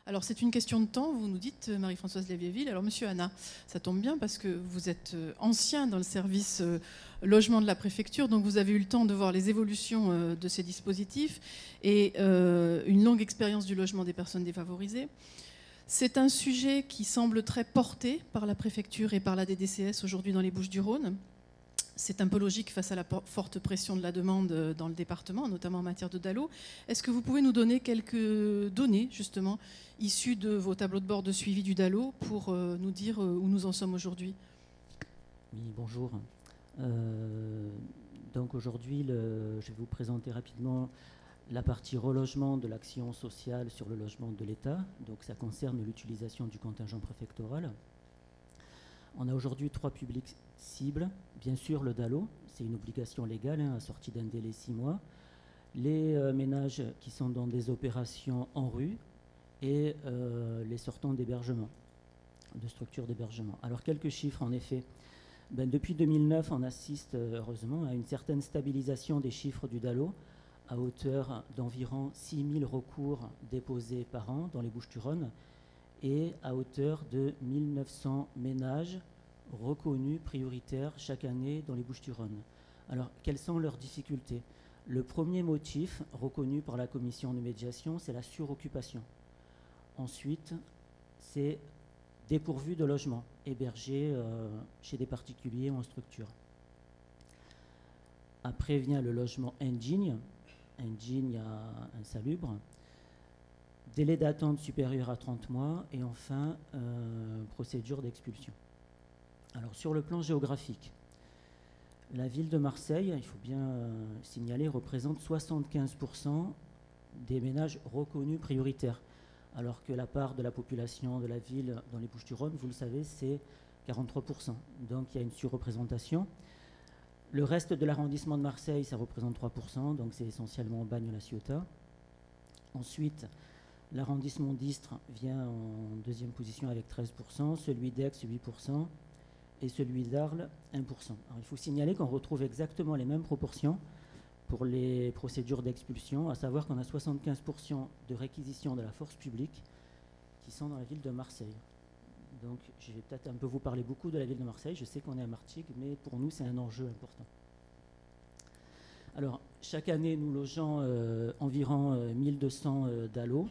Alors c'est une question de temps, vous nous dites, Marie-Françoise Léviéville. Alors Monsieur Hanna, ça tombe bien parce que vous êtes ancien dans le service logement de la préfecture, donc vous avez eu le temps de voir les évolutions de ces dispositifs et une longue expérience du logement des personnes défavorisées. C'est un sujet qui semble très porté par la préfecture et par la DDCS aujourd'hui dans les Bouches-du-Rhône. C'est un peu logique face à la forte pression de la demande dans le département, notamment en matière de DALO. Est-ce que vous pouvez nous donner quelques données, justement, issues de vos tableaux de bord de suivi du DALO pour nous dire où nous en sommes aujourd'hui? Oui, bonjour. Donc aujourd'hui, je vais vous présenter rapidement la partie relogement de l'action sociale sur le logement de l'État. Donc ça concerne l'utilisation du contingent préfectoral. On a aujourd'hui 3 publics cibles. Bien sûr, le DALO, c'est une obligation légale, assortie d'un délai 6 mois. Les ménages qui sont dans des opérations en rue et les sortants d'hébergement, de structures d'hébergement. Alors, quelques chiffres, en effet. Depuis 2009, on assiste, heureusement, à une certaine stabilisation des chiffres du DALO, à hauteur d'environ 6 000 recours déposés par an dans les Bouches-du-Rhône, et à hauteur de 1 900 ménages reconnus prioritaires chaque année dans les Bouches-du-Rhône. Alors, quelles sont leurs difficultés? Le premier motif reconnu par la commission de médiation, c'est la suroccupation. Ensuite, c'est dépourvu de logements hébergés chez des particuliers ou en structure. Après vient le logement indigne insalubre. Délai d'attente supérieur à 30 mois et enfin procédure d'expulsion. Alors sur le plan géographique, la ville de Marseille, il faut bien signaler, représente 75% des ménages reconnus prioritaires, alors que la part de la population de la ville dans les Bouches-du-Rhône, vous le savez, c'est 43%. Donc il y a une surreprésentation. Le reste de l'arrondissement de Marseille, ça représente 3%, donc c'est essentiellement Bagne-la Ciotat. Ensuite, l'arrondissement d'Istres vient en deuxième position avec 13%, celui d'Aix 8% et celui d'Arles 1%. Alors, il faut signaler qu'on retrouve exactement les mêmes proportions pour les procédures d'expulsion, à savoir qu'on a 75% de réquisition de la force publique qui sont dans la ville de Marseille. Donc je vais peut-être un peu vous parler beaucoup de la ville de Marseille, je sais qu'on est à Martigues, mais pour nous c'est un enjeu important. Alors chaque année nous logeons environ 1200 DALO.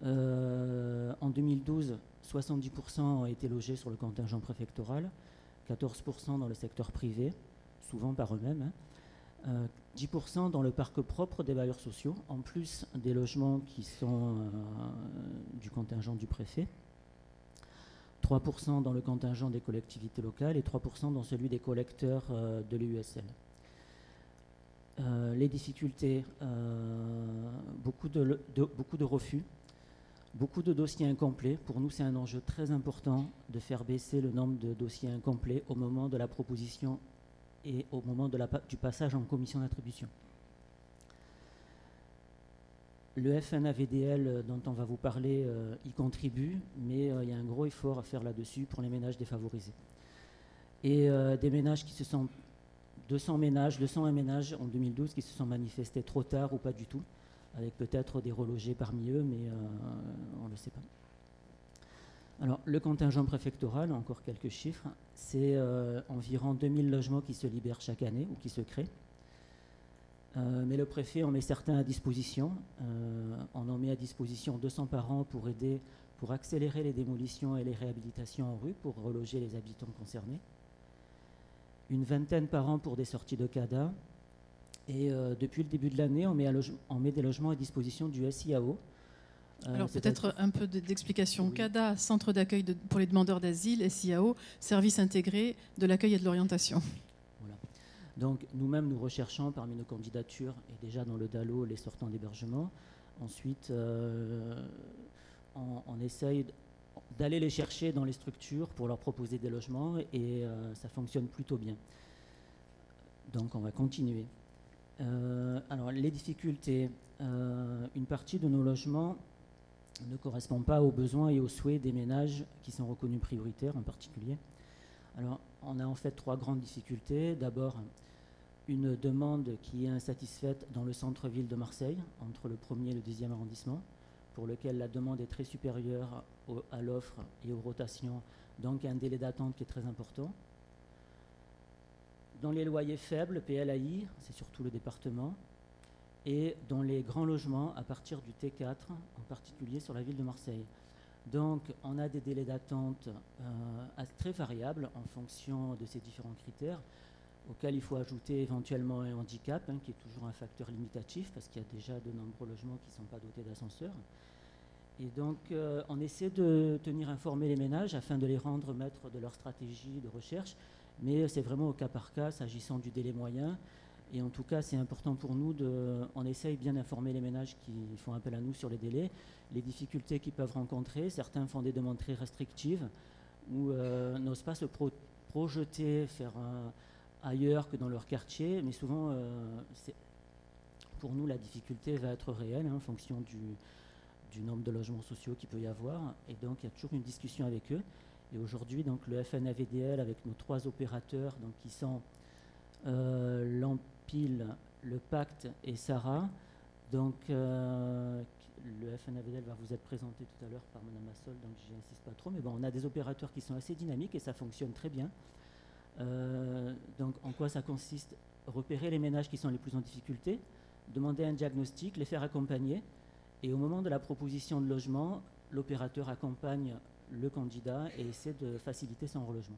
En 2012, 70% ont été logés sur le contingent préfectoral, 14% dans le secteur privé, souvent par eux-mêmes, 10% dans le parc propre des bailleurs sociaux, en plus des logements qui sont du contingent du préfet, 3% dans le contingent des collectivités locales et 3% dans celui des collecteurs de l'EUSL. Les difficultés, beaucoup de refus, beaucoup de dossiers incomplets. Pour nous, c'est un enjeu très important de faire baisser le nombre de dossiers incomplets au moment de la proposition et au moment du passage en commission d'attribution. Le FNAVDL dont on va vous parler y contribue, mais il y a un gros effort à faire là-dessus pour les ménages défavorisés. Et des ménages qui se sont... 201 ménages en 2012 qui se sont manifestés trop tard ou pas du tout, avec peut-être des relogés parmi eux, mais on ne le sait pas. Alors, le contingent préfectoral, encore quelques chiffres, c'est environ 2000 logements qui se libèrent chaque année ou qui se créent. Mais le préfet en met certains à disposition. On en met à disposition 200 par an pour aider, pour accélérer les démolitions et les réhabilitations en rue, pour reloger les habitants concernés. Une vingtaine par an pour des sorties de CADA. Et depuis le début de l'année, on met des logements à disposition du SIAO. Alors peut-être un peu d'explication. Oui. CADA, Centre d'accueil pour les demandeurs d'asile, SIAO, Service intégré de l'accueil et de l'orientation. Voilà. Donc nous-mêmes, nous recherchons parmi nos candidatures, et déjà dans le DALO, les sortants d'hébergement. Ensuite, on essaye d'aller les chercher dans les structures pour leur proposer des logements et ça fonctionne plutôt bien. Donc on va continuer. Alors les difficultés, une partie de nos logements ne correspond pas aux besoins et aux souhaits des ménages qui sont reconnus prioritaires en particulier. Alors on a en fait 3 grandes difficultés. D'abord, une demande qui est insatisfaite dans le centre-ville de Marseille, entre le 1er et le 2e arrondissement, pour lequel la demande est très supérieure à l'offre et aux rotations, donc un délai d'attente qui est très important. Dans les loyers faibles, PLAI, c'est surtout le département, et dans les grands logements à partir du T4, en particulier sur la ville de Marseille. Donc on a des délais d'attente très variables en fonction de ces différents critères, auxquels il faut ajouter éventuellement un handicap, qui est toujours un facteur limitatif, parce qu'il y a déjà de nombreux logements qui ne sont pas dotés d'ascenseurs. Et donc on essaie de tenir informés les ménages afin de les rendre maîtres de leur stratégie de recherche, mais c'est vraiment au cas par cas, s'agissant du délai moyen. Et en tout cas, c'est important pour nous on essaye bien d'informer les ménages qui font appel à nous sur les délais, les difficultés qu'ils peuvent rencontrer. Certains font des demandes très restrictives ou n'osent pas se projeter, faire ailleurs que dans leur quartier, mais souvent, pour nous, la difficulté va être réelle en fonction du nombre de logements sociaux qu'il peut y avoir. Et donc, il y a toujours une discussion avec eux. Et aujourd'hui, donc, le FNAVDL, avec nos 3 opérateurs, donc, qui sont l'Empile, le Pacte et Sarah. Donc, le FNAVDL va vous être présenté tout à l'heure par Mme Massol, donc j'y insiste pas trop. Mais bon, on a des opérateurs qui sont assez dynamiques et ça fonctionne très bien. Donc, en quoi ça consiste? Repérer les ménages qui sont les plus en difficulté, demander un diagnostic, les faire accompagner. Et au moment de la proposition de logement, l'opérateur accompagne le candidat et essaie de faciliter son relogement.